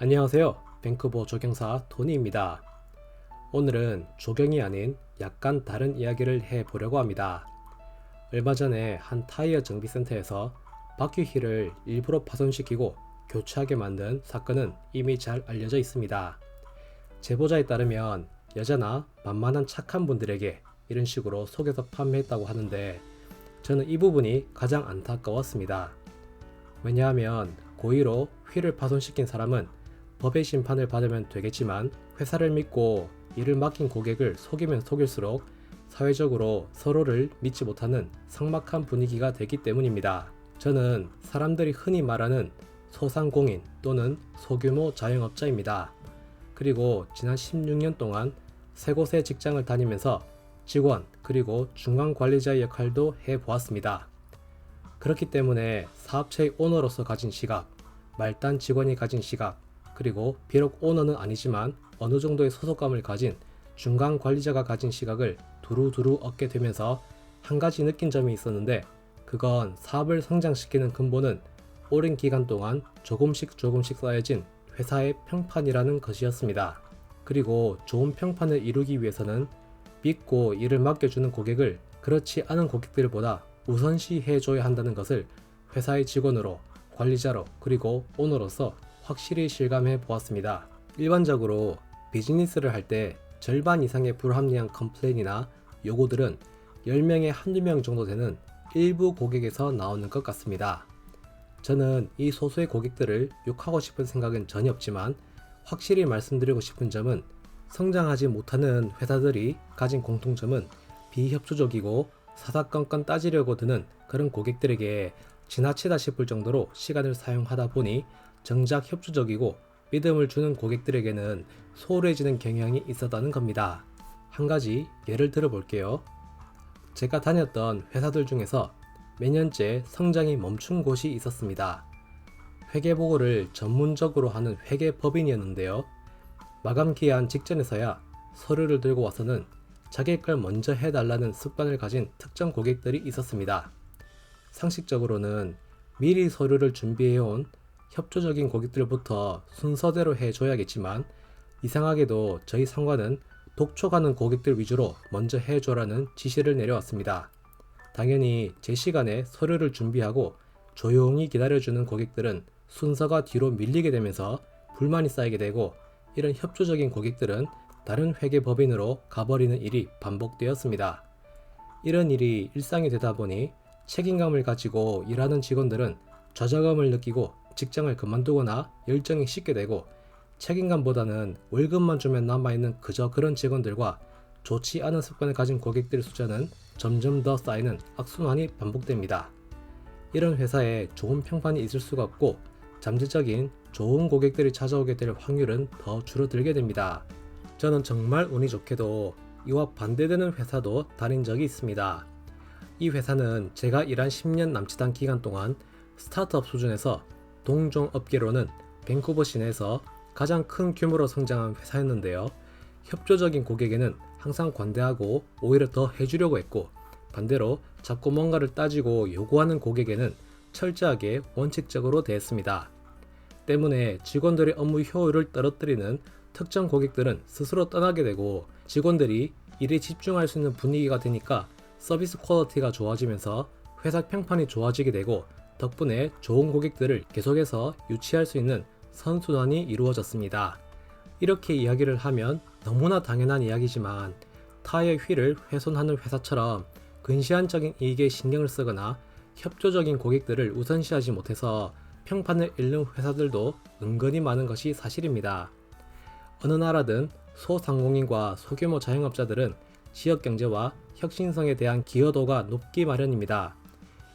안녕하세요. 밴쿠버 조경사 토니입니다. 오늘은 조경이 아닌 약간 다른 이야기를 해보려고 합니다. 얼마 전에 한 타이어 정비센터에서 바퀴 휠을 일부러 파손시키고 교체하게 만든 사건은 이미 잘 알려져 있습니다. 제보자에 따르면 여자나 만만한 착한 분들에게 이런 식으로 속여서 판매했다고 하는데 저는 이 부분이 가장 안타까웠습니다. 왜냐하면 고의로 휠을 파손시킨 사람은 법의 심판을 받으면 되겠지만 회사를 믿고 일을 맡긴 고객을 속이면 속일수록 사회적으로 서로를 믿지 못하는 삭막한 분위기가 되기 때문입니다. 저는 사람들이 흔히 말하는 소상공인 또는 소규모 자영업자입니다. 그리고 지난 16년 동안 세 곳의 직장을 다니면서 직원 그리고 중간 관리자의 역할도 해보았습니다. 그렇기 때문에 사업체의 오너로서 가진 시각, 말단 직원이 가진 시각, 그리고 비록 오너는 아니지만 어느 정도의 소속감을 가진 중간 관리자가 가진 시각을 두루두루 얻게 되면서 한 가지 느낀 점이 있었는데, 그건 사업을 성장시키는 근본은 오랜 기간 동안 조금씩 쌓여진 회사의 평판이라는 것이었습니다. 그리고 좋은 평판을 이루기 위해서는 믿고 일을 맡겨주는 고객을 그렇지 않은 고객들보다 우선시 해줘야 한다는 것을 회사의 직원으로, 관리자로, 그리고 오너로서 확실히 실감해 보았습니다. 일반적으로 비즈니스를 할 때 절반 이상의 불합리한 컴플레인이나 요구들은 10명에 한두 명 정도 되는 일부 고객에서 나오는 것 같습니다. 저는 이 소수의 고객들을 욕하고 싶은 생각은 전혀 없지만 확실히 말씀드리고 싶은 점은 성장하지 못하는 회사들이 가진 공통점은 비협조적이고 사사건건 따지려고 드는 그런 고객들에게 지나치다 싶을 정도로 시간을 사용하다 보니 정작 협조적이고 믿음을 주는 고객들에게는 소홀해지는 경향이 있었다는 겁니다. 한 가지 예를 들어 볼게요. 제가 다녔던 회사들 중에서 몇 년째 성장이 멈춘 곳이 있었습니다. 회계보고를 전문적으로 하는 회계법인이었는데요. 마감 기한 직전에서야 서류를 들고 와서는 자기 걸 먼저 해달라는 습관을 가진 특정 고객들이 있었습니다. 상식적으로는 미리 서류를 준비해온 협조적인 고객들부터 순서대로 해줘야겠지만 이상하게도 저희 상관은 독촉하는 고객들 위주로 먼저 해줘라는 지시를 내려왔습니다. 당연히 제 시간에 서류를 준비하고 조용히 기다려주는 고객들은 순서가 뒤로 밀리게 되면서 불만이 쌓이게 되고, 이런 협조적인 고객들은 다른 회계법인으로 가버리는 일이 반복되었습니다. 이런 일이 일상이 되다 보니 책임감을 가지고 일하는 직원들은 좌절감을 느끼고 직장을 그만두거나 열정이 식게 되고, 책임감보다는 월급만 주면 남아있는 그저 그런 직원들과 좋지 않은 습관을 가진 고객들의 숫자는 점점 더 쌓이는 악순환이 반복됩니다. 이런 회사에 좋은 평판이 있을 수가 없고 잠재적인 좋은 고객들이 찾아오게 될 확률은 더 줄어들게 됩니다. 저는 정말 운이 좋게도 이와 반대되는 회사도 다닌 적이 있습니다. 이 회사는 제가 일한 10년 남짓한 기간 동안 스타트업 수준에서 동종업계로는 밴쿠버 시내에서 가장 큰 규모로 성장한 회사였는데요. 협조적인 고객에는 항상 관대하고 오히려 더 해주려고 했고, 반대로 자꾸 뭔가를 따지고 요구하는 고객에는 철저하게 원칙적으로 대했습니다. 때문에 직원들의 업무 효율을 떨어뜨리는 특정 고객들은 스스로 떠나게 되고, 직원들이 일에 집중할 수 있는 분위기가 되니까 서비스 퀄리티가 좋아지면서 회사 평판이 좋아지게 되고, 덕분에 좋은 고객들을 계속해서 유치할 수 있는 선순환이 이루어졌습니다. 이렇게 이야기를 하면 너무나 당연한 이야기지만 타의 휠을 훼손하는 회사처럼 근시안적인 이익에 신경을 쓰거나 협조적인 고객들을 우선시하지 못해서 평판을 잃는 회사들도 은근히 많은 것이 사실입니다. 어느 나라든 소상공인과 소규모 자영업자들은 지역경제와 혁신성에 대한 기여도가 높기 마련입니다.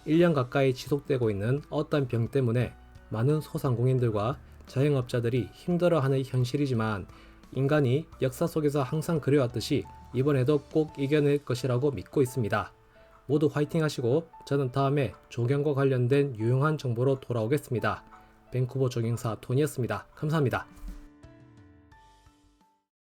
1년 가까이 지속되고 있는 어떤 병 때문에 많은 소상공인들과 자영업자들이 힘들어하는 현실이지만, 인간이 역사 속에서 항상 그래왔듯이 이번에도 꼭 이겨낼 것이라고 믿고 있습니다. 모두 화이팅 하시고 저는 다음에 조경과 관련된 유용한 정보로 돌아오겠습니다. 밴쿠버 조경사 토니였습니다. 감사합니다.